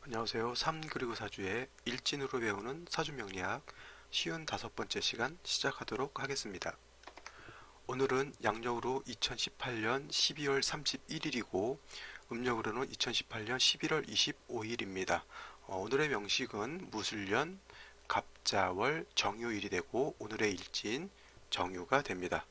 안녕하세요. 3 그리고 4주의 일진으로 배우는 사주명리학 쉬운 5번째 시간 시작하도록 하겠습니다. 오늘은 양력으로 2018년 12월 31일이고 음력으로는 2018년 11월 25일입니다. 오늘의 명식은 무술년, 갑자월, 정유일이 되고 오늘의 일진 정유가 됩니다.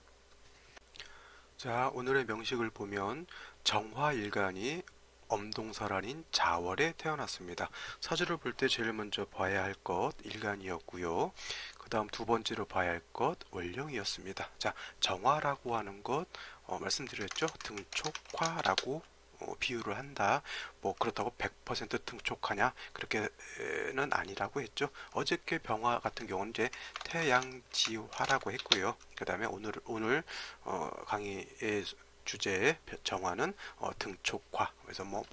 자, 오늘의 명식을 보면 정화일간이 엄동설한인 자월에 태어났습니다. 사주를 볼 때 제일 먼저 봐야 할 것 일간이었고요. 그 다음 두 번째로 봐야 할 것 월령이었습니다. 자, 정화라고 하는 것 말씀드렸죠. 등촉화라고 비유를 한다. 뭐 그렇다고 100% 등촉하냐? 그렇게는 아니라고 했죠. 어저께 병화 같은 경우는 이제 태양지화라고 했고요. 그 다음에 오늘 강의의 주제의 정화는 등촉화. 그래서 뭐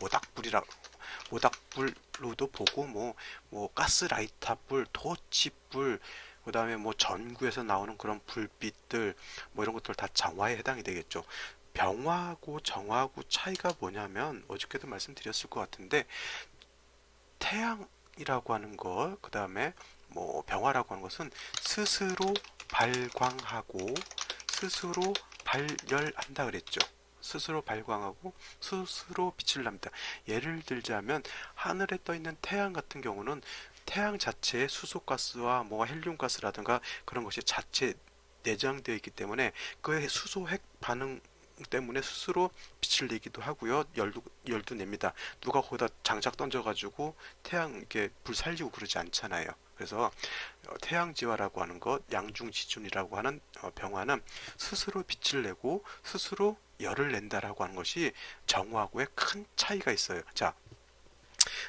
모닥불로도 보고 뭐 가스라이터불, 토치불, 그 다음에 뭐 전구에서 나오는 그런 불빛들 뭐 이런 것들 다 정화에 해당이 되겠죠. 병화하고 정화하고 차이가 뭐냐면 어저께도 말씀드렸을 것 같은데 태양이라고 하는 것, 그 다음에 뭐 병화라고 하는 것은 스스로 발광하고 스스로 발열한다 그랬죠. 스스로 발광하고 스스로 빛을 납니다. 예를 들자면 하늘에 떠 있는 태양 같은 경우는 태양 자체에 수소가스와 뭐 헬륨가스라든가 그런 것이 자체 내장되어 있기 때문에 그의 수소핵 반응 때문에 스스로 빛을 내기도 하고요. 열도 냅니다. 누가 거기다 장작 던져가지고 태양 이렇게 불 살리고 그러지 않잖아요. 그래서 태양지화라고 하는 것, 양중지준이라고 하는 병화는 스스로 빛을 내고 스스로 열을 낸다라고 하는 것이 정화하고의 큰 차이가 있어요. 자,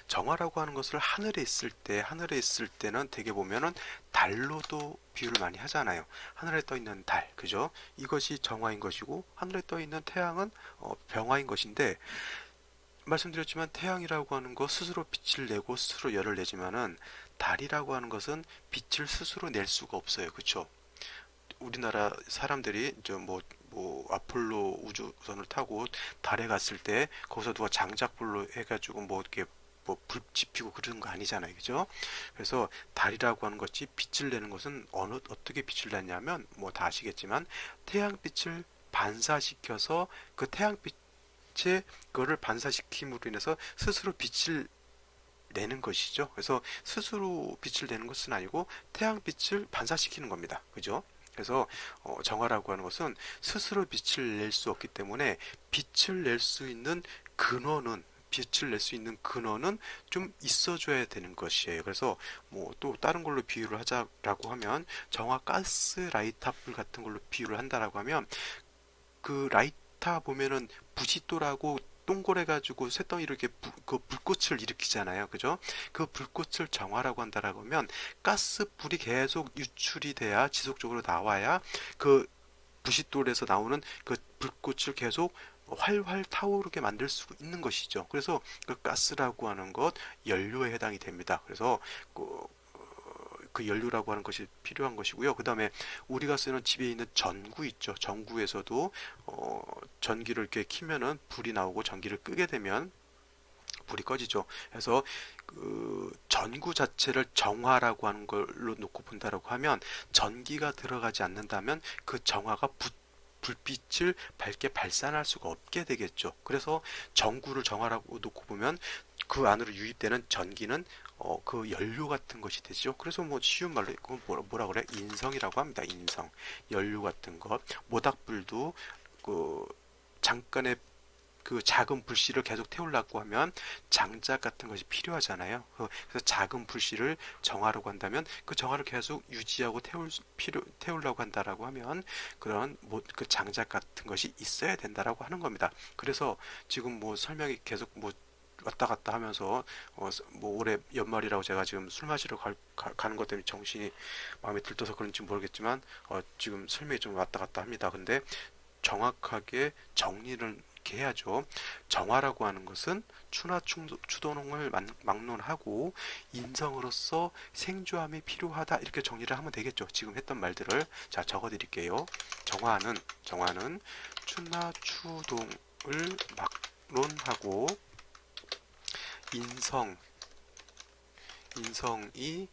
정화라고 하는 것을 하늘에 있을 때는 대개 보면은 달로도 비유를 많이 하잖아요. 하늘에 떠 있는 달, 그죠? 이것이 정화인 것이고 하늘에 떠 있는 태양은 병화인 것인데 말씀드렸지만 태양이라고 하는 것 스스로 빛을 내고 스스로 열을 내지만은 달이라고 하는 것은 빛을 스스로 낼 수가 없어요. 그렇죠? 우리나라 사람들이 뭐 아폴로 우주선을 타고 달에 갔을 때 거기서 누가 장작불로 해가지고 뭐 이렇게 뭐 불 지피고 그러는 거 아니잖아요. 그죠? 그래서 달이라고 하는 것이 빛을 내는 것은 어떻게 빛을 내냐면 뭐 다 아시겠지만 태양빛을 반사시켜서 그 태양빛에 그거를 반사시킴으로 인해서 스스로 빛을 내는 것이죠. 그래서 스스로 빛을 내는 것은 아니고 태양빛을 반사시키는 겁니다. 그죠? 그래서 정화라고 하는 것은 스스로 빛을 낼 수 없기 때문에 빛을 낼 수 있는 근원은 좀 있어줘야 되는 것이에요. 그래서 뭐 또 다른 걸로 비유를 하자라고 하면 정화 가스 라이터불 같은 걸로 비유를 한다라고 하면 그 라이터 보면은 부싯돌하고 동그래 가지고 쇳덩이를 이렇게 그 불꽃을 일으키잖아요. 그죠? 그 불꽃을 정화라고 한다라고 하면 가스불이 계속 유출이 돼야 지속적으로 나와야 그 부싯돌에서 나오는 그 불꽃을 계속 활활 타오르게 만들 수 있는 것이죠. 그래서 그 가스라고 하는 것 연료에 해당이 됩니다. 그래서 그 연료라고 하는 것이 필요한 것이고요. 그 다음에 우리가 쓰는 집에 있는 전구 있죠. 전구에서도 전기를 이렇게 키면은 불이 나오고 전기를 끄게 되면 불이 꺼지죠. 그래서 그 전구 자체를 정화라고 하는 걸로 놓고 본다라고 하면 전기가 들어가지 않는다면 그 정화가 불빛을 밝게 발산할 수가 없게 되겠죠. 그래서 전구를 정화라고 놓고 보면 그 안으로 유입되는 전기는 그 연료 같은 것이 되죠. 그래서 뭐 쉬운 말로 뭐라 그래? 인성이라고 합니다. 인성, 연료 같은 것. 모닥불도 그 잠깐의 그 작은 불씨를 계속 태우려고 하면 장작 같은 것이 필요하잖아요. 그래서 작은 불씨를 정화라고 한다면 그 정화를 계속 유지하고 태우려고 한다라고 하면 그런 그 장작 같은 것이 있어야 된다라고 하는 겁니다. 그래서 지금 뭐 설명이 계속 뭐 왔다 갔다 하면서 뭐 올해 연말이라고 제가 지금 술 마시러 가는 것 때문에 정신이 마음에 들떠서 그런지 모르겠지만 지금 설명이 좀 왔다 갔다 합니다. 근데 정확하게 정리를 이렇게 해야죠. 정화라고 하는 것은 추나 추동을 막론하고 인성으로서 생존함이 필요하다 이렇게 정리를 하면 되겠죠. 지금 했던 말들을 자 적어드릴게요. 정화는 추나 추동을 막론하고 인성 인성이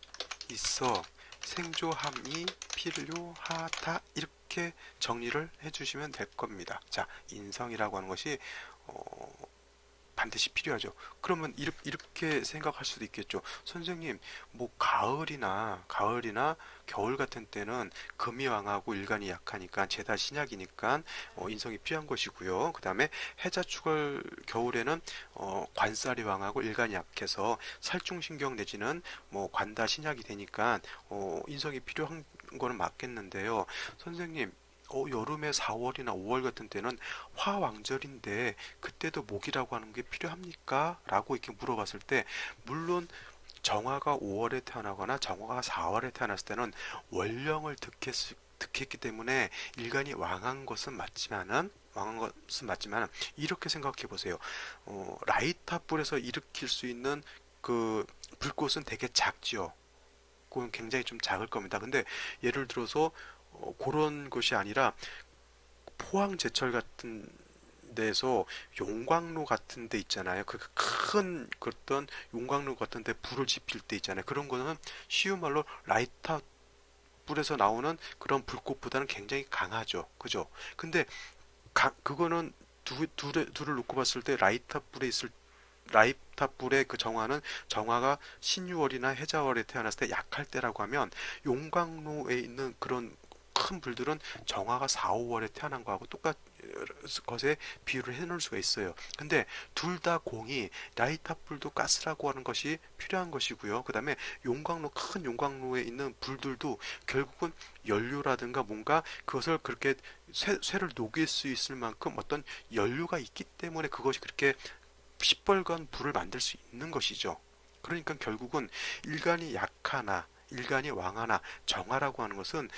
있어 생존함이 필요하다. 이렇게 정리를 해주시면 될 겁니다. 자, 인성이라고 하는 것이 반드시 필요하죠. 그러면 이렇게 생각할 수도 있겠죠. 선생님, 뭐 가을이나 겨울 같은 때는 금이 왕하고 일간이 약하니까 재다 신약이니까 인성이 필요한 것이고요. 그 다음에 해자축월 겨울에는 관살이 왕하고 일간이 약해서 살중신경 내지는 뭐 관다 신약이 되니까 인성이 필요한 거는 맞겠는데요. 선생님, 여름에 4월이나 5월 같은 때는 화왕절인데 그때도 목이라고 하는 게 필요합니까? 라고 이렇게 물어봤을 때, 물론 정화가 5월에 태어나거나 정화가 4월에 태어났을 때는 월령을 득했기 때문에 일간이 왕한 것은 맞지만은 이렇게 생각해 보세요. 라이터 불에서 일으킬 수 있는 그 불꽃은 되게 작죠. 그건 굉장히 좀 작을 겁니다. 근데 예를 들어서 그런 것이 아니라 포항 제철 같은 데서 용광로 같은 데 있잖아요. 그 큰 어떤 용광로 같은 데 불을 지필 때 있잖아요. 그런 거는 쉬운 말로 라이터 불에서 나오는 그런 불꽃보다는 굉장히 강하죠. 그죠? 근데 그거는 둘을 놓고 봤을 때 라이터 불의 그 정화가 신유월이나 해자월에 태어났을 때 약할 때라고 하면, 용광로에 있는 그런 큰 불들은 정화가 4, 5월에 태어난 거하고 똑같 것에 비유를 해놓을 수가 있어요. 근데 둘 다 공이 라이터 불도 가스라고 하는 것이 필요한 것이고요. 그 다음에 큰 용광로에 있는 불들도 결국은 연료라든가 뭔가 그것을 그렇게 쇠를 녹일 수 있을 만큼 어떤 연료가 있기 때문에 그것이 그렇게 시뻘건 불을 만들 수 있는 것이죠. 그러니까 결국은 일간이 약하나 일간이 왕하나 정화라고 하는 것은,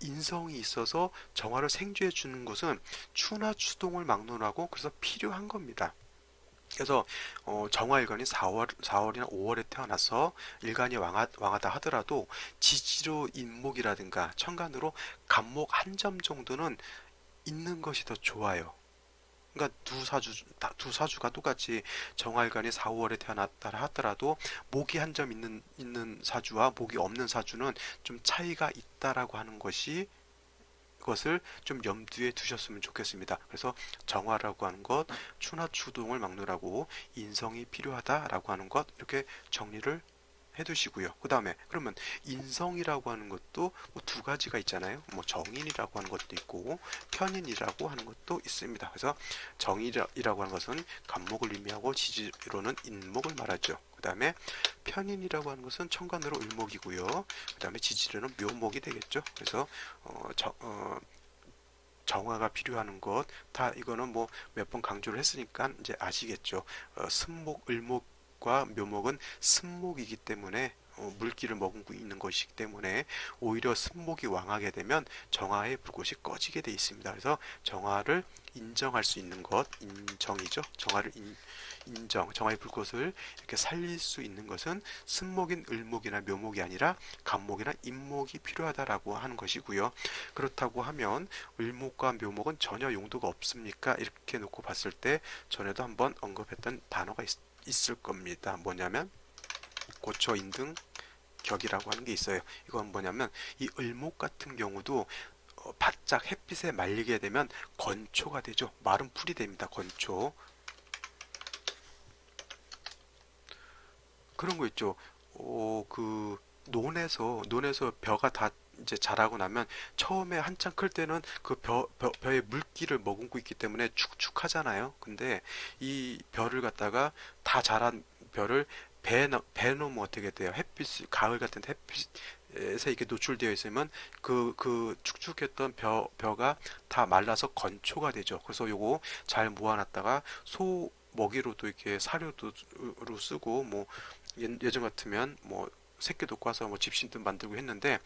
인성이 있어서 정화를 생쥐해 주는 것은 추나 추동을 막론하고 그래서 필요한 겁니다. 그래서 정화일간이 4월이나 5월에 태어나서 일간이 왕하다 하더라도 지지로 인목이라든가 천간으로 간목 한 점 정도는 있는 것이 더 좋아요. 그러니까 두 사주가 똑같이 정활간이 4, 5월에 태어났다 하더라도 목이 한 점 있는 사주와 목이 없는 사주는 좀 차이가 있다라고 하는 것을 좀 염두에 두셨으면 좋겠습니다. 그래서 정화라고 하는 것, 추나 추동을 막느라고 인성이 필요하다라고 하는 것, 이렇게 정리를 해두시고요. 그 다음에 그러면 인성이라고 하는 것도 뭐 두 가지가 있잖아요. 뭐 정인이라고 하는 것도 있고 편인이라고 하는 것도 있습니다. 그래서 정인이라고 하는 것은 간목을 의미하고 지지로는 인목을 말하죠. 그 다음에 편인이라고 하는 것은 천간으로 을목이고요. 그 다음에 지지로는 묘목이 되겠죠. 그래서 정화가 필요한 것, 다 이거는 뭐 몇 번 강조를 했으니까 이제 아시겠죠. 승목, 을목과 묘목은 승목이기 때문에 물기를 머금고 있는 것이기 때문에 오히려 승목이 왕하게 되면 정화의 불꽃이 꺼지게 돼 있습니다. 그래서 정화를 인정할 수 있는 것, 인정이죠. 정화의 불꽃을 이렇게 살릴 수 있는 것은 승목인 을목이나 묘목이 아니라 간목이나 인목이 필요하다라고 하는 것이고요. 그렇다고 하면 을목과 묘목은 전혀 용도가 없습니까? 이렇게 놓고 봤을 때 전에도 한번 언급했던 단어가 있을 겁니다. 뭐냐면 고초, 인등, 격이라고 하는 게 있어요. 이건 뭐냐면 이 을목 같은 경우도 바짝 햇빛에 말리게 되면 건초가 되죠. 마른 풀이 됩니다. 건초. 그런 거 있죠. 그 논에서 벼가 다 이제 자라고 나면 처음에 한창 클 때는 그 벼의 물기를 머금고 있기 때문에 축축하잖아요. 근데 이 벼를 갖다가 다 자란 벼를 배 놓으면 어떻게 돼요? 가을 같은 햇빛에 이렇게 노출되어 있으면 그 축축했던 벼가 다 말라서 건초가 되죠. 그래서 요거 잘 모아놨다가 소 먹이로도 이렇게 사료로 쓰고, 뭐 예전 같으면 뭐 새끼도 꽈서 뭐 집신도 만들고 했는데,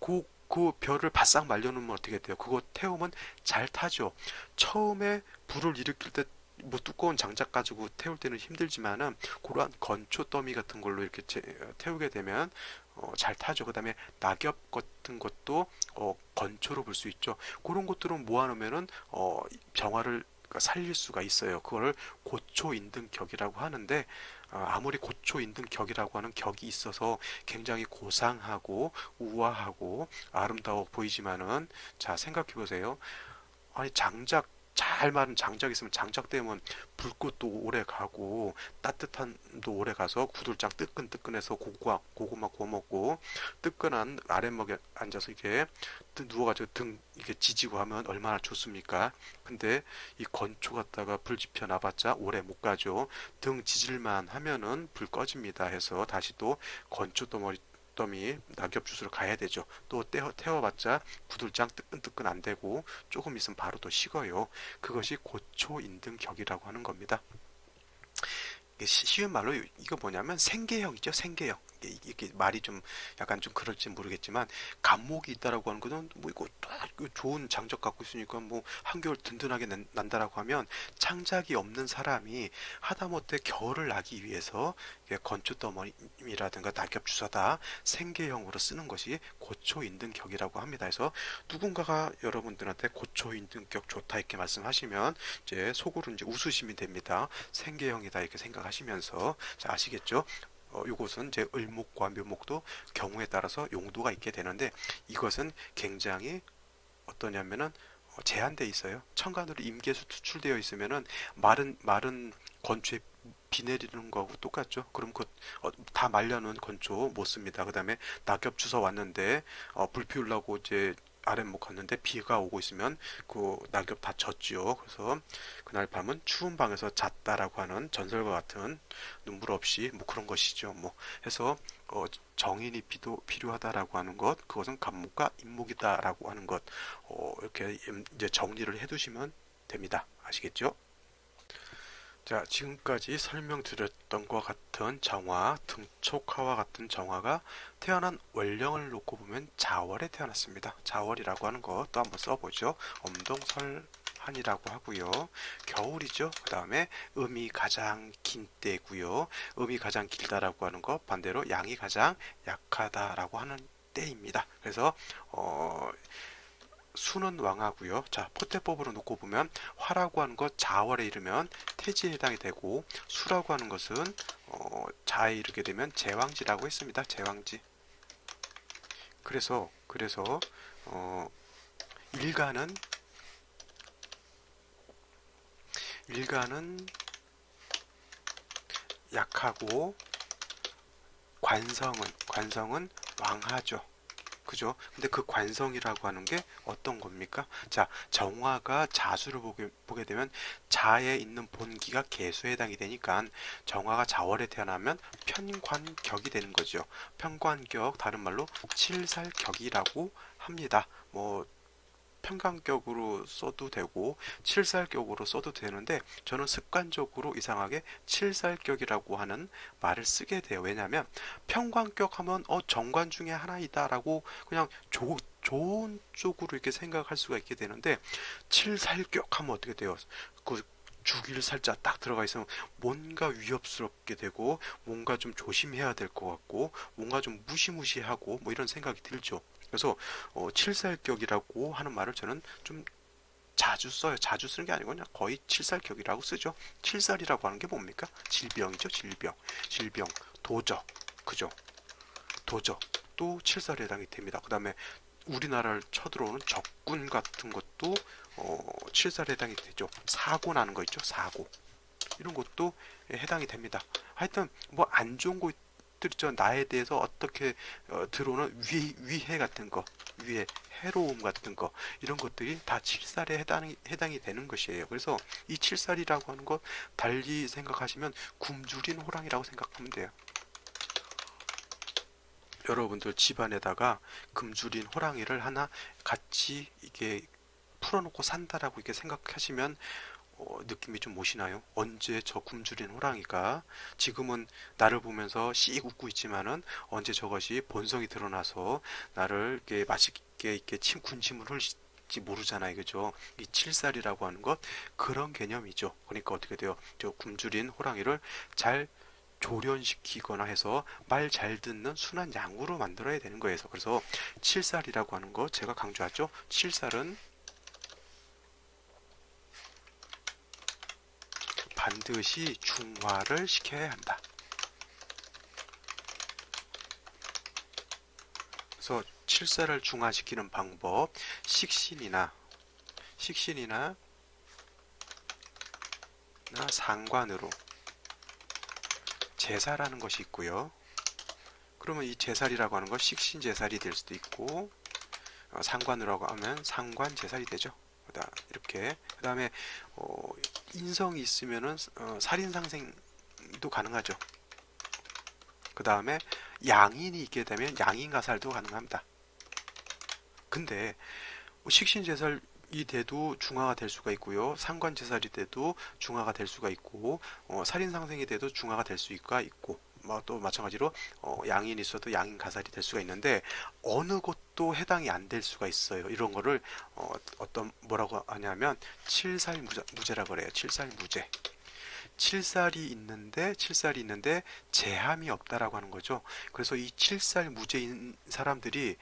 그 벼를 바싹 말려놓으면 어떻게 돼요? 그거 태우면 잘 타죠. 처음에 불을 일으킬 때 뭐 두꺼운 장작 가지고 태울 때는 힘들지만은 그러한 건초 더미 같은 걸로 이렇게 태우게 되면 잘 타죠. 그 다음에 낙엽 같은 것도 건초로 볼 수 있죠. 그런 것들은 모아놓으면은 병화를 살릴 수가 있어요. 그거를 고초인등격이라고 하는데, 아무리 고초 인등 격이라고 하는 격이 있어서 굉장히 고상하고 우아하고 아름다워 보이지만은, 자, 생각해 보세요. 아니, 장작, 잘 마른 장작 있으면 장작 때문에 불꽃도 오래 가고 따뜻함도 오래 가서 구들장 뜨끈뜨끈해서 고구마 구워 먹고, 뜨끈한 아랫목에 앉아서 이게 누워가지고 등 이게 지지고 하면 얼마나 좋습니까? 근데 이 건초 갖다가 불 지펴 놔봤자 오래 못 가죠. 등 지질만 하면은 불 꺼집니다 해서 다시 또 건초 더미 낙엽 주스러 가야 되죠. 또 태워봤자 구들장 뜨끈뜨끈 안 되고 조금 있으면 바로 또 식어요. 그것이 고초인등격이라고 하는 겁니다. 쉬운 말로 이거 뭐냐면 생계형이죠. 생계형. 이게 말이 좀 약간 좀 그럴지 모르겠지만, 감목이 있다라고 하는 거는 뭐 이거 딱 좋은 장작 갖고 있으니까 뭐 한겨울 든든하게 난다라고 하면, 창작이 없는 사람이 하다못해 겨울을 나기 위해서 건축더미라든가 낙엽 주사다 생계형으로 쓰는 것이 고초인등격이라고 합니다. 그래서 누군가가 여러분들한테 고초인등격 좋다 이렇게 말씀하시면 이제 속으로 이제 웃으시면 됩니다. 생계형이다 이렇게 생각하시면서. 자, 아시겠죠? 이것은 이제 을목과 묘목도 경우에 따라서 용도가 있게 되는데, 이것은 굉장히 어떠냐면은 제한돼 있어요. 천간으로 임계수 투출되어 있으면은 마른 건초에 비 내리는 거하고 똑같죠. 그럼 다 말려놓은 건초 못 씁니다. 그 다음에 낙엽 주워 왔는데 불 피우려고 이제 아랫목 갔는데 비가 오고 있으면 그 낙엽 다 젖지요. 그래서 그날 밤은 추운 방에서 잤다라고 하는 전설과 같은 눈물 없이 뭐 그런 것이죠. 뭐 해서 정인이 필요하다라고 하는 것, 그것은 간목과 임목이다라고 하는 것, 이렇게 이제 정리를 해두시면 됩니다. 아시겠죠? 자, 지금까지 설명드렸던 것과 같은 정화, 등촉화와 같은 정화가 태어난 원령을 놓고 보면 자월에 태어났습니다. 자월이라고 하는 것 또 한번 써보죠. 엄동설한이라고 하고요. 겨울이죠. 그 다음에 음이 가장 긴 때고요. 음이 가장 길다라고 하는 것, 반대로 양이 가장 약하다라고 하는 때입니다. 그래서 수는 왕하고요. 자, 포태법으로 놓고 보면 화라고 하는 것 자월에 이르면 태지에 해당이 되고, 수라고 하는 것은 자에 이르게 되면 제왕지라고 했습니다. 제왕지. 그래서 일간은 약하고 관성은 왕하죠. 그죠? 근데 그 관성이라고 하는 게 어떤 겁니까? 자, 정화가 자수를 보게 되면 자에 있는 본기가 개수에 해당이 되니까, 정화가 자월에 태어나면 편관격이 되는 거죠. 편관격, 다른 말로 칠살격이라고 합니다. 뭐 편관격으로 써도 되고 칠살격으로 써도 되는데, 저는 습관적으로 이상하게 칠살격이라고 하는 말을 쓰게 돼요. 왜냐하면 편관격 하면 정관 중에 하나이다 라고 그냥 좋은 쪽으로 이렇게 생각할 수가 있게 되는데, 칠살격 하면 어떻게 돼요? 그 주기를 살짝 딱 들어가 있으면 뭔가 위협스럽게 되고, 뭔가 좀 조심해야 될 것 같고, 뭔가 좀 무시무시하고 뭐 이런 생각이 들죠. 그래서 칠살격이라고 하는 말을 저는 좀 자주 써요. 자주 쓰는 게 아니고 그냥 거의 칠살격이라고 쓰죠. 칠살이라고 하는 게 뭡니까? 질병이죠. 질병, 도적, 그죠? 도적 또 칠살에 해당이 됩니다. 그 다음에 우리나라를 쳐들어오는 적군 같은 것도 칠살에 해당이 되죠. 사고 나는 거 있죠. 사고, 이런 것도 해당이 됩니다. 하여튼 뭐 안 좋은 거 있죠. 나에 대해서 어떻게 들어오는 위해 같은 거, 해로움 같은 거, 이런 것들이 다 칠살에 해당이 되는 것이에요. 그래서 이 칠살이라고 하는 것 달리 생각하시면 굶주린 호랑이라고 생각하면 돼요. 여러분들 집안에다가 굶주린 호랑이를 하나 같이 이게 풀어놓고 산다라고 이렇게 생각하시면 느낌이 좀 오시나요? 언제 저 굶주린 호랑이가 지금은 나를 보면서 씩 웃고 있지만은, 언제 저것이 본성이 드러나서 나를 이렇게 맛있게 이렇게 군침을 흘릴지 모르잖아요. 그죠? 이 칠살이라고 하는 것, 그런 개념이죠. 그러니까 어떻게 돼요? 저 굶주린 호랑이를 잘 조련시키거나 해서 말 잘 듣는 순한 양으로 만들어야 되는 거예요. 그래서 칠살이라고 하는 거 제가 강조하죠. 칠살은 반드시 중화를 시켜야 한다. 그래서 칠사를 중화시키는 방법, 식신이나 상관으로 제사라는 것이 있고요. 그러면 이 제살이라고 하는 것 식신제살이 될 수도 있고, 상관으로 하면 상관제살이 되죠. 이렇게 그 다음에 인성이 있으면은 살인상생도 가능하죠. 그 다음에 양인이 있게 되면 양인가살도 가능합니다. 근데 식신제살이 돼도 중화가 될 수가 있고요, 상관제살이 돼도 중화가 될 수가 있고, 살인상생이 돼도 중화가 될 수가 있고, 또 마찬가지로 양인이 있어도 양인 가살이 될 수가 있는데, 어느 것도 해당이 안 될 수가 있어요. 이런 거를 뭐라고 하냐면 칠살무제라고 그래요. 칠살무제. 칠살이 있는데 제함이 없다라고 하는 거죠. 그래서 이 칠살무제인 사람들이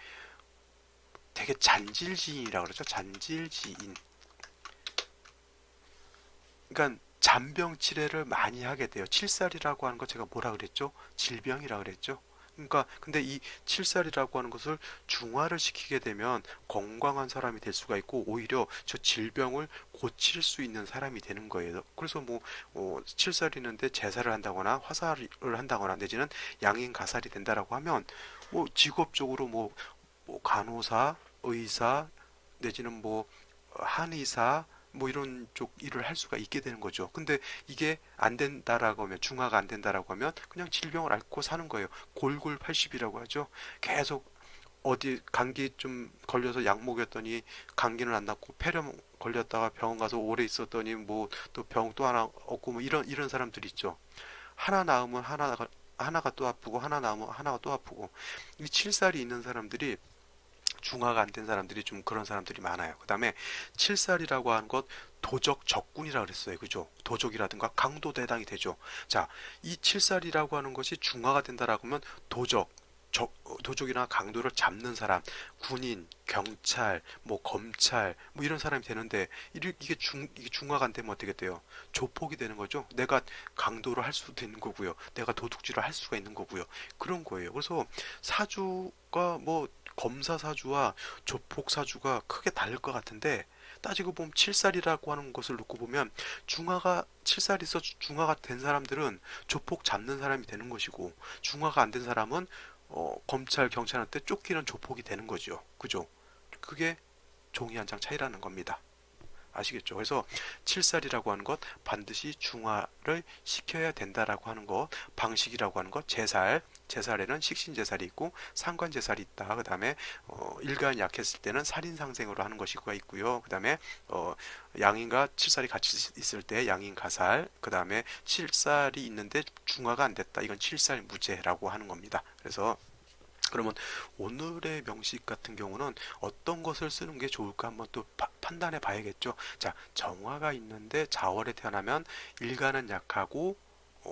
되게 잔질지인이라고 그러죠. 잔질지인. 그러니까 잔병치레를 많이 하게 돼요. 칠살이라고 하는 거 제가 뭐라 그랬죠? 질병이라 그랬죠. 그러니까 근데 이 칠살이라고 하는 것을 중화를 시키게 되면 건강한 사람이 될 수가 있고, 오히려 저 질병을 고칠 수 있는 사람이 되는 거예요. 그래서 칠살이 있는데 제사를 한다거나 화살을 한다거나 내지는 양인 가살이 된다라고 하면 직업적으로 간호사, 의사 내지는 한의사 이런 쪽 일을 할 수가 있게 되는 거죠. 근데 이게 안 된다라고 하면, 중화가 안 된다라고 하면 그냥 질병을 앓고 사는 거예요. 골골80이라고 하죠. 계속 어디 감기 좀 걸려서 약 먹였더니 감기는 안 낫고, 폐렴 걸렸다가 병원 가서 오래 있었더니 또 병 또 하나 얻고, 이런 사람들 있죠. 하나 나으면 하나가 또 아프고, 하나 나으면 하나가 또 아프고. 이 칠살이 있는 사람들이, 중화가 안 된 사람들이 좀 그런 사람들이 많아요. 그 다음에 칠살이라고 하는 것, 도적 적군이라 그랬어요. 그죠? 도적이라든가 강도도 해당이 되죠. 자, 이 칠살이라고 하는 것이 중화가 된다라고 하면 도적이나 강도를 잡는 사람, 군인, 경찰, 검찰, 이런 사람이 되는데, 이게 중화가 안 되면 어떻게 돼요? 조폭이 되는 거죠. 내가 강도를 할 수도 있는 거고요. 내가 도둑질을 할 수가 있는 거고요. 그런 거예요. 그래서 사주가 검사 사주와 조폭 사주가 크게 다를 것 같은데, 따지고 보면 칠살이라고 하는 것을 놓고 보면, 칠살이 있어 중화가 된 사람들은 조폭 잡는 사람이 되는 것이고, 중화가 안 된 사람은 검찰 경찰한테 쫓기는 조폭이 되는 거죠. 그죠? 그게 종이 한 장 차이라는 겁니다. 아시겠죠? 그래서 칠살이라고 하는 것, 반드시 중화를 시켜야 된다라고 하는 것, 방식이라고 하는 것, 제살에는 식신제살이 있고 상관제살이 있다. 그 다음에 일간이 약했을 때는 살인상생으로 하는 것이가 있고요. 그 다음에 양인과 칠살이 같이 있을 때 양인가살, 그 다음에 칠살이 있는데 중화가 안 됐다. 이건 칠살무제라고 하는 겁니다. 그래서 그러면 오늘의 명식 같은 경우는 어떤 것을 쓰는 게 좋을까 한번 또 판단해 봐야겠죠. 자, 정화가 있는데 자월에 태어나면 일간은 약하고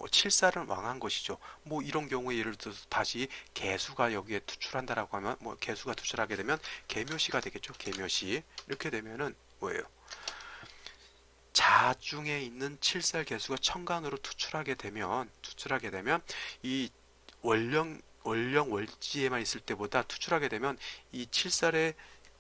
칠살은 왕한 것이죠. 이런 경우에 예를 들어서 다시 개수가 여기에 투출한다라고 하면, 개수가 투출하게 되면 개묘시가 되겠죠. 개묘시. 이렇게 되면은 뭐예요? 자중에 있는 칠살 개수가 천간으로 투출하게 되면 이 월령월지에만 있을 때보다 투출하게 되면 이 칠살의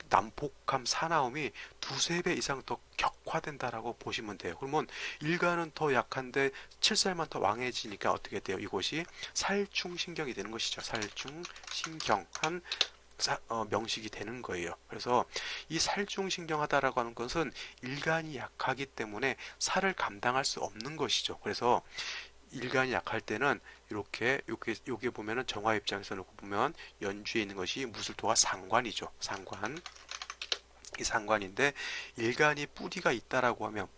난폭함, 사나움이 두세 배 이상 더 격화된다라고 보시면 돼요. 그러면 일간은 더 약한데 칠살만 더 왕해지니까 어떻게 돼요? 이곳이 살충신경이 되는 것이죠. 살충신경한 명식이 되는 거예요. 그래서 이 살충신경하다라고 하는 것은 일간이 약하기 때문에 살을 감당할 수 없는 것이죠. 그래서 일간이 약할 때는 이렇게 요게 보면은 정화 입장에서 놓고 보면 연주에 있는 것이 무술토가 상관이죠. 상관. 이 상관인데, 일간이 뿌리가 있다라고 하면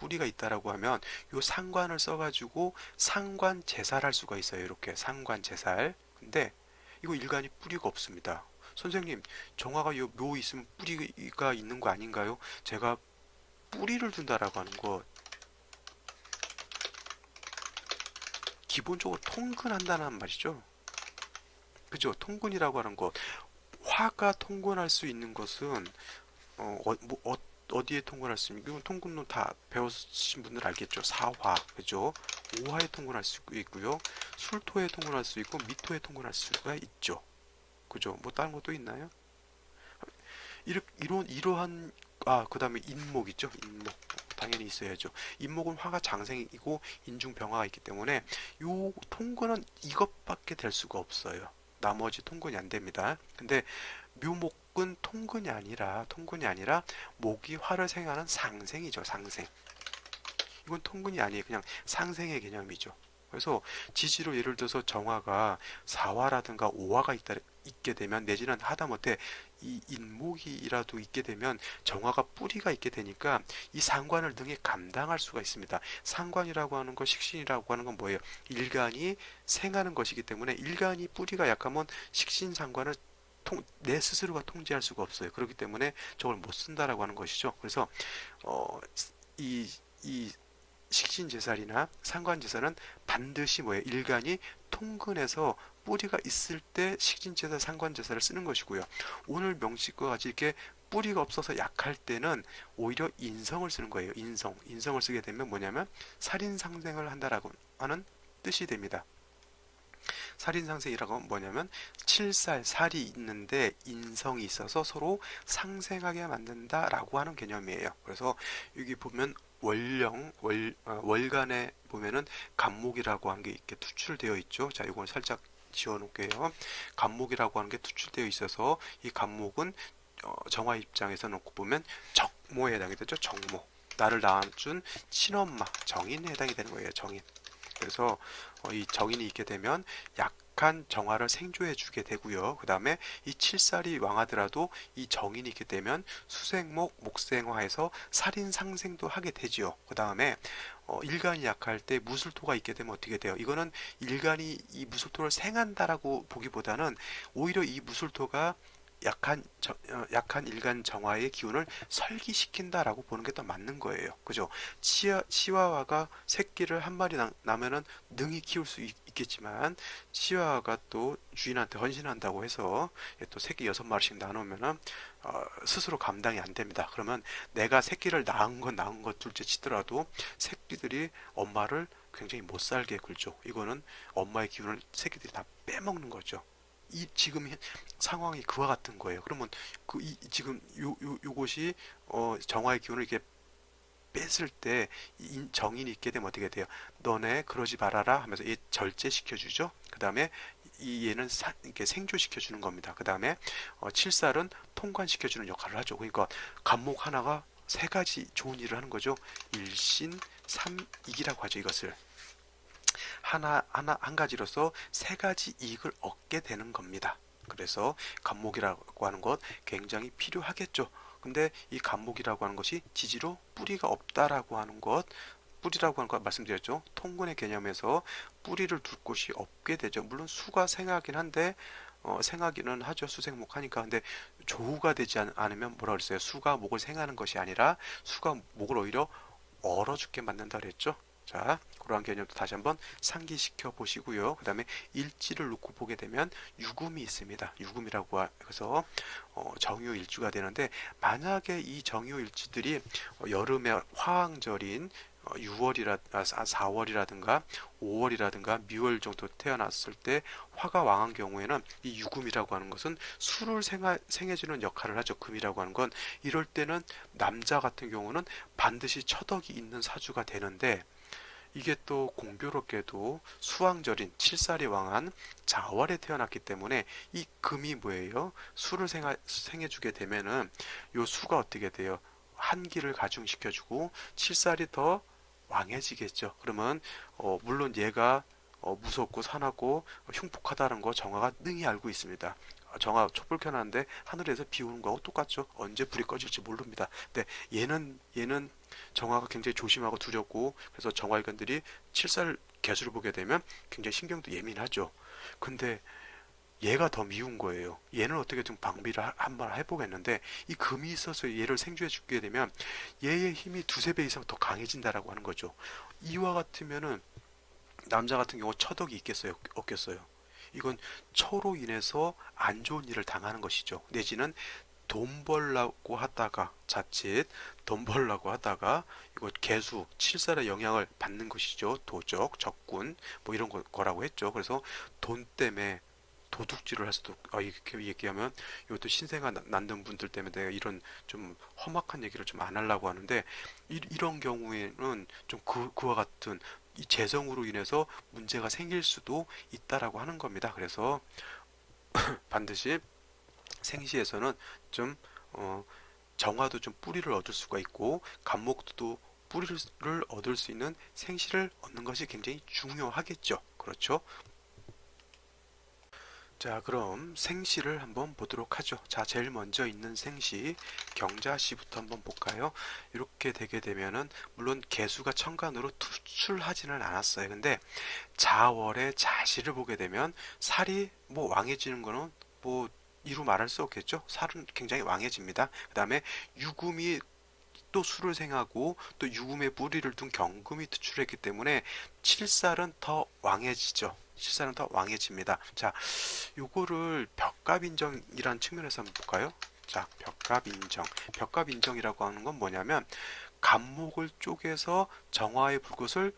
요 상관을 써가지고 상관 제살할 수가 있어요. 이렇게 상관 제살. 근데 이거 일간이 뿌리가 없습니다. 선생님, 정화가 요 묘 있으면 뿌리가 있는 거 아닌가요? 제가 뿌리를 둔다라고 하는 거, 기본적으로 통근한다는 말이죠. 그죠? 통근이라고 하는 것. 화가 통근할 수 있는 것은 어디에 통근할 수 있는, 이건 통근론 다 배우신 분들 알겠죠? 사화, 그죠? 오화에 통근할 수 있고요. 술토에 통근할 수 있고 미토에 통근할 수가 있죠. 그죠? 다른 것도 있나요? 이러한 그다음에 인목 있죠. 인목 당연히 있어야죠. 인목은 화가 장생이고 인중병화가 있기 때문에 요 통근은 이것밖에 될 수가 없어요. 나머지 통근이 안 됩니다. 근데 묘목은 통근이 아니라 목이 화를 생하는 상생이죠. 상생. 이건 통근이 아니에요. 그냥 상생의 개념이죠. 그래서 지지로 예를 들어서 정화가 사화라든가 오화가 있게 되면, 내지는 하다못해 이 인목이라도 있게 되면 정화가 뿌리가 있게 되니까 이 상관을 등에 감당할 수가 있습니다. 상관이라고 하는 것, 식신이라고 하는 건 뭐예요? 일간이 생하는 것이기 때문에 일간이 뿌리가 약하면 식신상관을 내 스스로가 통제할 수가 없어요. 그렇기 때문에 저걸 못 쓴다라고 하는 것이죠. 그래서 이 식신제살이나 상관제살은 반드시 뭐예요? 일간이 통근해서 뿌리가 있을 때 식신제살, 상관제살을 쓰는 것이고요. 오늘 명식과 같이 이렇게 뿌리가 없어서 약할 때는 오히려 인성을 쓰는 거예요. 인성을 쓰게 되면 뭐냐면 살인상생을 한다라고 하는 뜻이 됩니다. 살인상생이라고 하면 뭐냐면 살이 있는데 인성이 있어서 서로 상생하게 만든다라고 하는 개념이에요. 그래서 여기 보면 월간에 보면은 간목이라고 하는 게 이렇게 투출되어 있죠. 자, 이걸 살짝 지워 놓을게요. 간목이라고 하는 게 투출되어 있어서 이 간목은 정화 입장에서 놓고 보면 적모에 해당이 되죠. 적모. 나를 낳아준 친엄마, 정인에 해당이 되는 거예요. 정인. 그래서 이 정인이 있게 되면 약한 정화를 생조해 주게 되고요. 그 다음에 이 칠살이 왕하더라도 이 정인이 있게 되면 수생목, 목생화해서 살인상생도 하게 되지요. 그 다음에 일간이 약할 때 무술토가 있게 되면 어떻게 돼요? 이거는 일간이 이 무술토를 생한다라고 보기보다는 오히려 이 무술토가 약한 일간 정화의 기운을 설기시킨다라고 보는 게 더 맞는 거예요. 그죠? 치와와가 새끼를 한 마리 나면은 능히 키울 수 있겠지만, 치와와가 또 주인한테 헌신한다고 해서 또 새끼 6마리씩 나누면은 스스로 감당이 안 됩니다. 그러면 내가 새끼를 낳은 것 둘째 치더라도 새끼들이 엄마를 굉장히 못 살게 굴죠. 이거는 엄마의 기운을 새끼들이 다 빼먹는 거죠. 지금 상황이 그와 같은 거예요. 그러면 지금 요것이 정화의 기운을 이렇게 뺐을 때 정인이 있게 되면 어떻게 돼요? 너네 그러지 말아라 하면서 얘 절제시켜 주죠. 그 다음에 얘는 이렇게 생조시켜 주는 겁니다. 그 다음에 칠살은 통관시켜 주는 역할을 하죠. 그러니까 간목 하나가 세 가지 좋은 일을 하는 거죠. 일신 삼익이라고 하죠. 이것을 한 가지로서 세 가지 이익을 얻게 되는 겁니다. 그래서 간목이라고 하는 것 굉장히 필요하겠죠. 근데 이 간목이라고 하는 것이 지지로 뿌리가 없다라고 하는 것, 뿌리라고 하는 것 말씀드렸죠. 통근의 개념에서 뿌리를 둘 곳이 없게 되죠. 물론 수가 생하긴 한데 생하기는 하죠. 수생목 하니까. 근데 조후가 되지 않으면 뭐라 그랬어요? 수가 목을 생하는 것이 아니라 수가 목을 오히려 얼어 죽게 만든다 그랬죠. 자, 그러한 개념도 다시 한번 상기시켜 보시고요. 그 다음에 일지를 놓고 보게 되면 유금이 있습니다. 유금이라고 해서 정유일주가 되는데, 만약에 이 정유일주들이 여름에 화왕절인 4월이라든가 5월이라든가 미월 정도 태어났을 때 화가 왕한 경우에는 이 유금이라고 하는 것은 수를 생해주는 역할을 하죠. 금이라고 하는 건 이럴 때는 남자 같은 경우는 반드시 처덕이 있는 사주가 되는데, 이게 또 공교롭게도 수왕절인 칠살이 왕한 자월에 태어났기 때문에 이 금이 뭐예요? 수를 생해주게 되면은 요 수가 어떻게 돼요? 한기를 가중시켜주고 칠살이 더 왕해지겠죠. 그러면 물론 얘가 무섭고 사납고 흉폭하다는 거 정화가 능히 알고 있습니다. 정화 촛불 켜놨는데 하늘에서 비 오는 거하고 똑같죠. 언제 불이 꺼질지 모릅니다. 근데 얘는 정화가 굉장히 조심하고 두렵고, 그래서 정화일관들이 칠살 개수를 보게 되면 굉장히 신경도 예민하죠. 근데 얘가 더 미운 거예요. 얘는 어떻게 좀 방비를 한번 해보겠는데, 이 금이 있어서 얘를 생주해 주게 되면 얘의 힘이 두세 배 이상 더 강해진다라고 하는 거죠. 이와 같으면은 남자 같은 경우 처덕이 있겠어요? 없겠어요? 이건 처로 인해서 안 좋은 일을 당하는 것이죠. 내지는 돈 벌라고 하다가 자칫 돈 벌라고 하다가 이거 개수 칠살의 영향을 받는 것이죠. 도적, 적군 뭐 이런 거라고 했죠. 그래서 돈 때문에 도둑질을 할 수도, 이렇게 얘기하면 이것도 신세가 난는 분들 때문에 내가 이런 좀 험악한 얘기를 좀 안 하려고 하는데, 이런 경우에는 좀 그와 같은 이 재성으로 인해서 문제가 생길 수도 있다라고 하는 겁니다. 그래서 반드시 생시에서는 좀 정화도 좀 뿌리를 얻을 수가 있고, 간목도 뿌리를 얻을 수 있는 생시를 얻는 것이 굉장히 중요하겠죠. 그렇죠? 자, 그럼 생시를 한번 보도록 하죠. 자, 제일 먼저 있는 생시, 경자시부터 한번 볼까요? 이렇게 되게 되면은, 물론 개수가 천간으로 투출하지는 않았어요. 근데 자월의 자시를 보게 되면, 살이 뭐 왕해지는 거는 뭐 이루 말할 수 없겠죠. 살은 굉장히 왕해집니다. 그 다음에 유금이 또 수를 생하고 또 유금의 뿌리를 둔 경금이 투출했기 때문에 칠살은 더 왕해지죠. 칠살은 더 왕해집니다. 자, 요거를 벽갑인정이라는 측면에서 한번 볼까요? 자, 벽갑인정. 벽갑인정이라고 하는 건 뭐냐면 간목을 쪼개서 정화의 불꽃을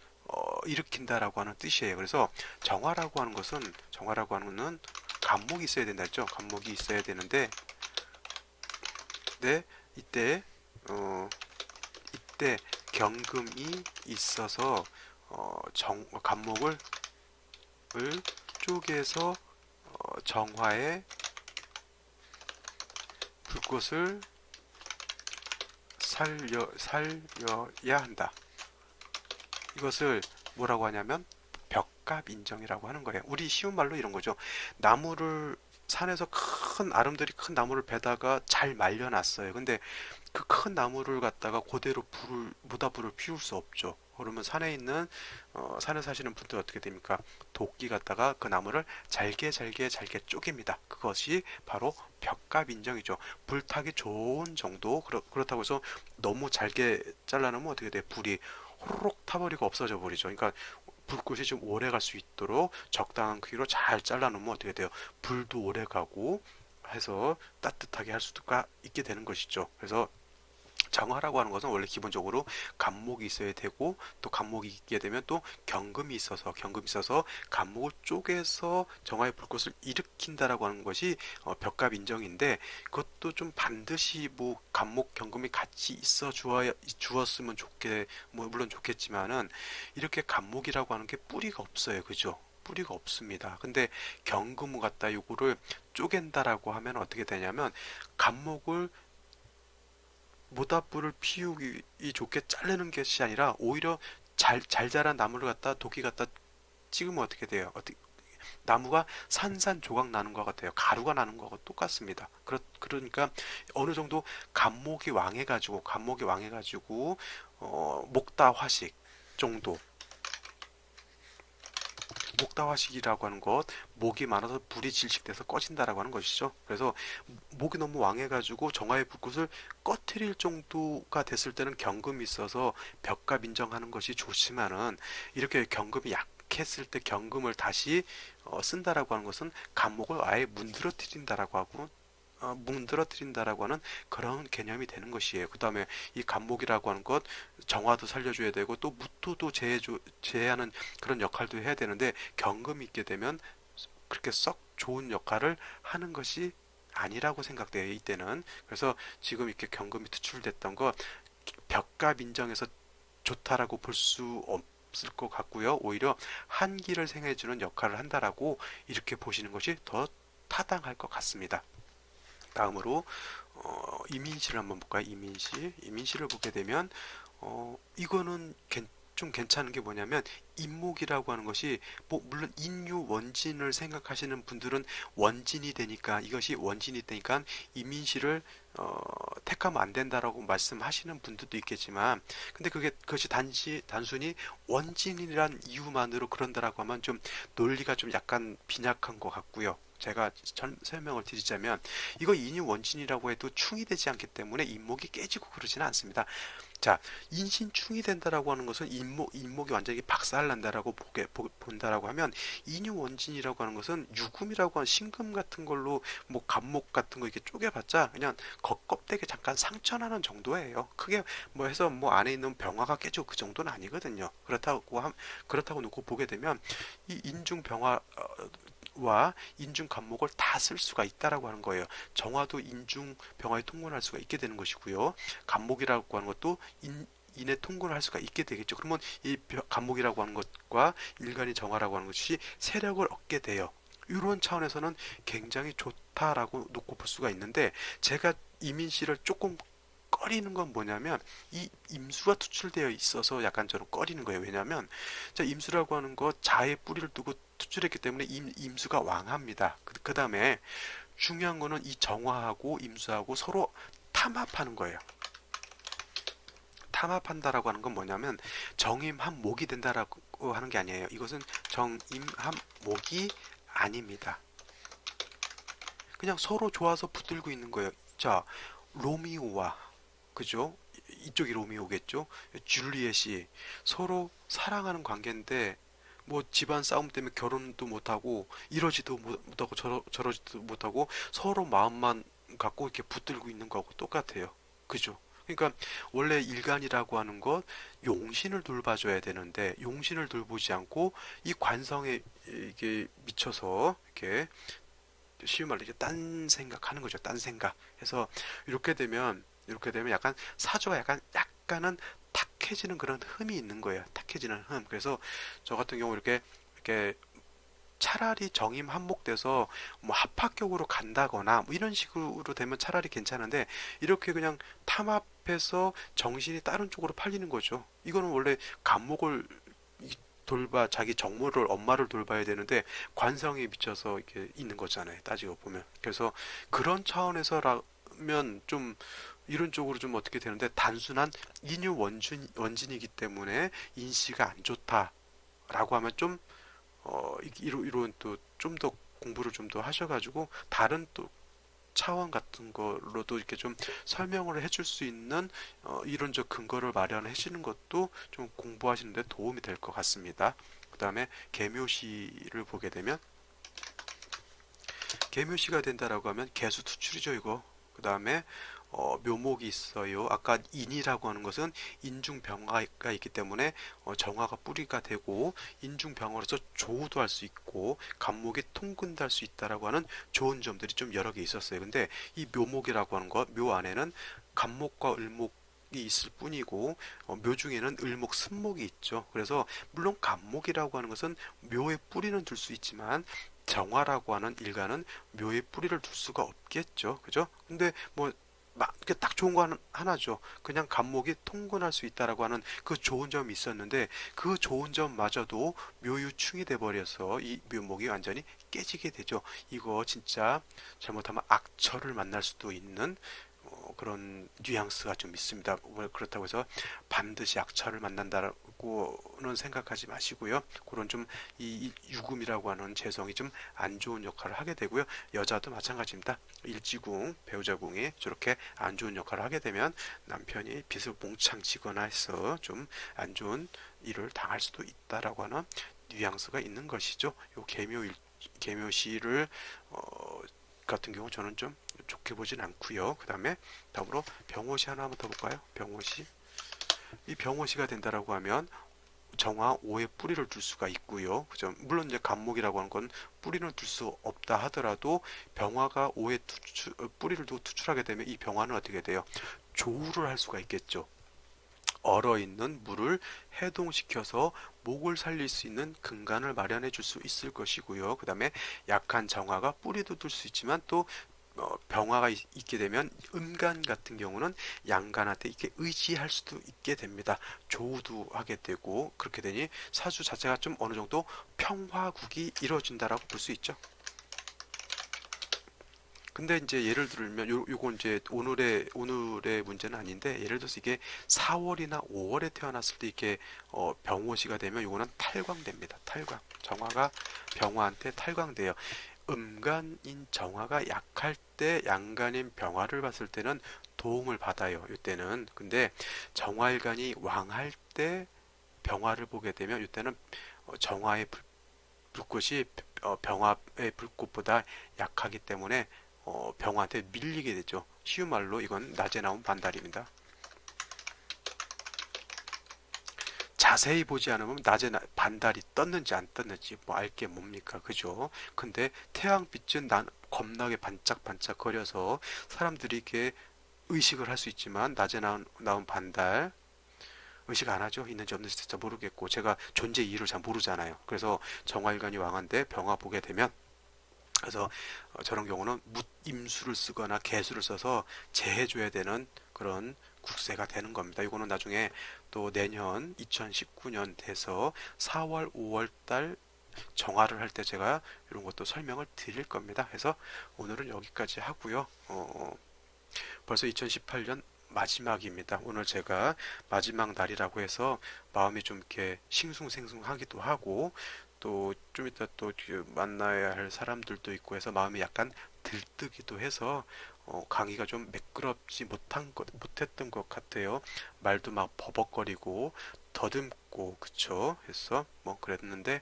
일으킨다라고 하는 뜻이에요. 그래서 정화라고 하는 거는 간목이 있어야 된다 했죠. 간목이 있어야 되는데, 네, 이때 이때 경금이 있어서 간목을 쪼개서 정화의 불꽃을 살려야 한다. 이것을 뭐라고 하냐면 벽갑인정이라고 하는 거예요. 우리 쉬운 말로 이런 거죠. 나무를 산에서 아름드리 큰 나무를 베다가 잘 말려놨어요. 근데 그 큰 나무를 갖다가 그대로 모닥불을 피울 수 없죠. 그러면 산에 사시는 분들 어떻게 됩니까? 도끼 갖다가 그 나무를 잘게 쪼갭니다. 그것이 바로 벽갑인정이죠. 불타기 좋은 정도. 그렇다고 해서 너무 잘게 잘라놓으면 어떻게 돼? 불이 호로록 타버리고 없어져 버리죠. 그러니까 불꽃이 좀 오래 갈 수 있도록 적당한 크기로 잘 잘라놓으면 어떻게 돼요? 불도 오래 가고 해서 따뜻하게 할 수가 있게 되는 것이죠. 그래서 정화라고 하는 것은 원래 기본적으로 간목이 있어야 되고, 또 간목이 있게 되면 또 경금이 있어서 간목을 쪼개서 정화의 불꽃을 일으킨다라고 하는 것이 벽갑 인정인데, 그것도 좀 반드시 뭐 간목 경금이 같이 주었으면 물론 좋겠지만은, 이렇게 간목이라고 하는 게 뿌리가 없어요. 그죠? 뿌리가 없습니다. 근데 경금을 갖다 요거를 쪼갠다라고 하면 어떻게 되냐면, 간목을 모닥불을 피우기 좋게 자르는 것이 아니라 오히려 잘 자란 나무를 갖다 도끼 갖다 찍으면 어떻게 돼요? 나무가 산산조각 나는 것 같아요. 가루가 나는 것과 똑같습니다. 그러니까 어느 정도 간목이 왕해가지고 목다화식 정도, 목다화식이라고 하는 것, 목이 많아서 불이 질식돼서 꺼진다라고 하는 것이죠. 그래서 목이 너무 왕해가지고 정화의 불꽃을 꺼트릴 정도가 됐을 때는 경금이 있어서 벽갑 인정하는 것이 좋지만은, 이렇게 경금이 약했을 때 경금을 다시 쓴다라고 하는 것은 간목을 아예 문드러뜨린다라고 하는 그런 개념이 되는 것이에요. 그 다음에 이 간목이라고 하는 것, 정화도 살려줘야 되고 또 무토도 제해하는 그런 역할도 해야 되는데, 경금이 있게 되면 그렇게 썩 좋은 역할을 하는 것이 아니라고 생각돼요, 이때는. 그래서 지금 이렇게 경금이 투출됐던 거 벽갑 인정에서 좋다라고 볼 수 없을 것 같고요. 오히려 한기를 생해주는 역할을 한다라고 이렇게 보시는 것이 더 타당할 것 같습니다. 다음으로 이민시를 한번 볼까요? 이민시를 보게 되면 이거는 좀 괜찮은 게 뭐냐면, 인목이라고 하는 것이 물론 인유 원진을 생각하시는 분들은 이것이 원진이 되니까 이민시를 택하면 안 된다라고 말씀하시는 분들도 있겠지만, 근데 그것이 단순히 원진이란 이유만으로 그런다라고 하면 좀 논리가 좀 약간 빈약한 것 같고요. 제가 설명을 드리자면, 이거 인유 원진이라고 해도 충이 되지 않기 때문에 인목이 깨지고 그러지는 않습니다. 자, 인신충이 된다라고 하는 것은 인목이 완전히 박살난다라고 본다라고 하면, 인유원진이라고 하는 것은 유금이라고 하는 신금 같은 걸로 뭐 갑목 같은 거 이렇게 쪼개봤자 그냥 겉껍데기 잠깐 상처나는 정도예요. 크게 뭐 해서 뭐 안에 있는 병화가 깨지고 그 정도는 아니거든요. 그렇다고 놓고 보게 되면 이 인중 병화 와 인중 간목을 다 쓸 수가 있다라고 하는 거예요. 정화도 인중 병화에 통근할 수가 있게 되는 것이고요. 간목이라고 하는 것도 인에 통근을 할 수가 있게 되겠죠. 그러면 이 간목이라고 하는 것과 일간이 정화라고 하는 것이 세력을 얻게 돼요. 이런 차원에서는 굉장히 좋다라고 놓고 볼 수가 있는데, 제가 이민 씨를 조금 꺼리는 건 뭐냐면 이 임수가 투출되어 있어서 약간 저는 꺼리는 거예요. 왜냐하면 자, 임수라고 하는 거 자의 뿌리를 두고 투출했기 때문에 임수가 왕합니다. 그 다음에 중요한 거는 이 정화하고 임수하고 서로 탐합하는 거예요. 탐합한다라고 하는 건 뭐냐면 정임합목이 된다라고 하는 게 아니에요. 이것은 정임합목이 아닙니다. 그냥 서로 좋아서 붙들고 있는 거예요. 자, 로미오와, 그죠? 이쪽이 로미오겠죠? 줄리엣이 서로 사랑하는 관계인데 뭐 집안 싸움 때문에 결혼도 못하고 이러지도 못하고 저러지도 못하고 서로 마음만 갖고 이렇게 붙들고 있는 거하고 똑같아요. 그죠? 그러니까 원래 일간이라고 하는 것 용신을 돌봐줘야 되는데 용신을 돌보지 않고 이 관성에 이게 미쳐서 이렇게 쉬운 말로 이제 딴 생각하는 거죠. 딴 생각. 해서 이렇게 되면 약간 사주가 약간은 탁해지는 그런 흠이 있는 거예요. 탁해지는 흠. 그래서 저 같은 경우 이렇게 차라리 정임 한목돼서 뭐 합학격으로 간다거나 뭐 이런 식으로 되면 차라리 괜찮은데, 이렇게 그냥 탐합해서 정신이 다른 쪽으로 팔리는 거죠. 이거는 원래 간목을 자기 정모를 엄마를 돌봐야 되는데 관성에 미쳐서 이렇게 있는 거잖아요. 따지고 보면. 그래서 그런 차원에서라면 좀 이런 쪽으로 좀 어떻게 되는데, 단순한 인유 원진이기 때문에 인씨가 안 좋다라고 하면 좀 이런 또 좀 더 공부를 좀 더 하셔가지고 다른 또 차원 같은 걸로도 이렇게 좀 설명을 해줄 수 있는 이론적 근거를 마련해 주는 것도 좀 공부하시는 데 도움이 될 것 같습니다. 그 다음에 계묘시를 보게 되면 계묘시가 된다라고 하면 개수 투출이죠, 이거. 그 다음에 묘목이 있어요. 아까 인이라고 하는 것은 인중병화가 있기 때문에 정화가 뿌리가 되고 인중병화로서 조우도 할 수 있고 간목이 통근도 할 수 있다라고 하는 좋은 점들이 좀 여러 개 있었어요. 근데 이 묘목이라고 하는 것, 묘 안에는 간목과 을목 이 있을 뿐이고 묘 중에는 을목 순목이 있죠. 그래서 물론 간목이라고 하는 것은 묘의 뿌리는 둘 수 있지만 정화라고 하는 일간은 묘의 뿌리를 둘 수가 없겠죠. 그죠? 근데 뭐 이게 딱 좋은 거 하나죠. 그냥 간목이 통근할 수 있다라고 하는 그 좋은 점이 있었는데, 그 좋은 점마저도 묘유충이 돼버려서 이 묘목이 완전히 깨지게 되죠. 이거 진짜 잘못하면 악처를 만날 수도 있는 그런 뉘앙스가 좀 있습니다. 그렇다고 해서 반드시 악처를 만난다고는 생각하지 마시고요. 그런 좀 이 유금이라고 하는 재성이 좀 안 좋은 역할을 하게 되고요. 여자도 마찬가지입니다. 일지궁, 배우자궁이 저렇게 안 좋은 역할을 하게 되면 남편이 빚을 몽창 지거나 해서 좀 안 좋은 일을 당할 수도 있다라고 하는 뉘앙스가 있는 것이죠. 요 계묘시를 같은 경우 저는 좀 좋게 보진 않고요. 그 다음에 다음으로 병호시 하나 한번 더 볼까요? 병호시. 이 병호시가 된다라고 하면 정화 5의 뿌리를 둘 수가 있고요. 그죠? 물론 이제 간목이라고 하는 건 뿌리는 둘 수 없다 하더라도 병화가 5의 뿌리를 두고 투출하게 되면 이 병화는 어떻게 돼요? 조우를 할 수가 있겠죠. 얼어있는 물을 해동시켜서 목을 살릴 수 있는 근간을 마련해 줄 수 있을 것이고요. 그 다음에 약한 정화가 뿌리도 둘 수 있지만 또 병화가 있게 되면 음간 같은 경우는 양간한테 이렇게 의지할 수도 있게 됩니다. 조우도 하게 되고, 그렇게 되니 사주 자체가 좀 어느 정도 평화국이 이루어진다라고 볼 수 있죠. 근데 이제 예를 들면 요건 이제 오늘의 문제는 아닌데, 예를 들어서 이게 4월이나 5월에 태어났을 때 이렇게 병호시가 되면 요거는 탈광됩니다. 탈광. 정화가 병화한테 탈광돼요. 음간인 정화가 약할 때 양간인 병화를 봤을 때는 도움을 받아요. 이때는. 근데 정화일간이 왕할 때 병화를 보게 되면 이때는 정화의 불꽃이 병화의 불꽃보다 약하기 때문에 병화한테 밀리게 되죠. 쉬운 말로 이건 낮에 나온 반달입니다. 자세히 보지 않으면 낮에 반달이 떴는지 안 떴는지 뭐 알게 뭡니까? 그죠? 근데 태양빛은 난 겁나게 반짝반짝 거려서 사람들이 이게 의식을 할 수 있지만 낮에 나온 반달 의식 안 하죠. 있는지 없는지 진짜 모르겠고 제가 존재 이유를 잘 모르잖아요. 그래서 정화일관이 왕한데 병화 보게 되면 그래서 저런 경우는 묻임수를 쓰거나 개수를 써서 재해줘야 되는 그런 국세가 되는 겁니다. 이거는 나중에 또 내년 2019년 돼서 4월, 5월 달 정화를 할 때 제가 이런 것도 설명을 드릴 겁니다. 그래서 오늘은 여기까지 하고요. 벌써 2018년 마지막입니다. 오늘 제가 마지막 날이라고 해서 마음이 좀 이렇게 싱숭생숭하기도 하고 또 좀 이따 또 만나야 할 사람들도 있고 해서 마음이 약간 들뜨기도 해서 강의가 좀 매끄럽지 못했던 것 같아요. 말도 막 버벅거리고 더듬고 그쵸? 해서 뭐 그랬는데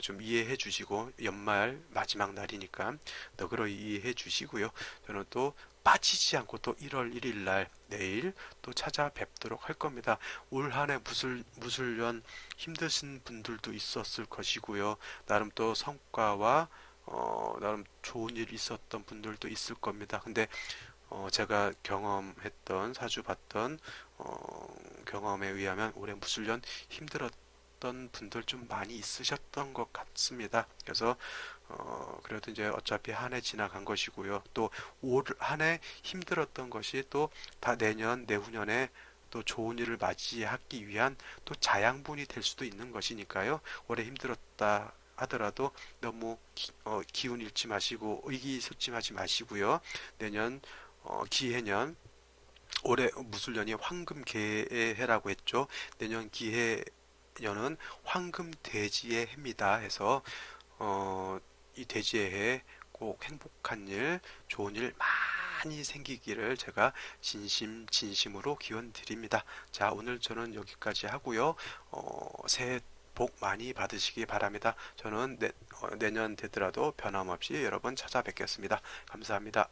좀 이해해 주시고 연말 마지막 날이니까 너그러이 이해해 주시고요. 저는 또 빠지지 않고 또 1월 1일 날 내일 또 찾아뵙도록 할 겁니다. 올 한해 무술년 힘드신 분들도 있었을 것이고요. 나름 또 성과와 나름 좋은 일이 있었던 분들도 있을 겁니다. 근데 제가 경험했던 사주 봤던 경험에 의하면 올해 무술년 힘들었던 분들 좀 많이 있으셨던 것 같습니다. 그래서 그래도 이제 어차피 한 해 지나간 것이고요. 또 올 한 해 힘들었던 것이 또 다 내년 내후년에 또 좋은 일을 맞이하기 위한 또 자양분이 될 수도 있는 것이니까요. 올해 힘들었다 하더라도 너무 기운 잃지 마시고 의기소침하지 마시고요. 내년 기해년 올해 무술년이 황금개해라고 했죠. 내년 기해년은 황금돼지의 해입니다. 해서 이 돼지의 해 꼭 행복한 일, 좋은 일 많이 생기기를 제가 진심으로 기원 드립니다. 자, 오늘 저는 여기까지 하고요. 새해 복 많이 받으시기 바랍니다. 저는 내년 되더라도 변함없이 여러분 찾아뵙겠습니다. 감사합니다.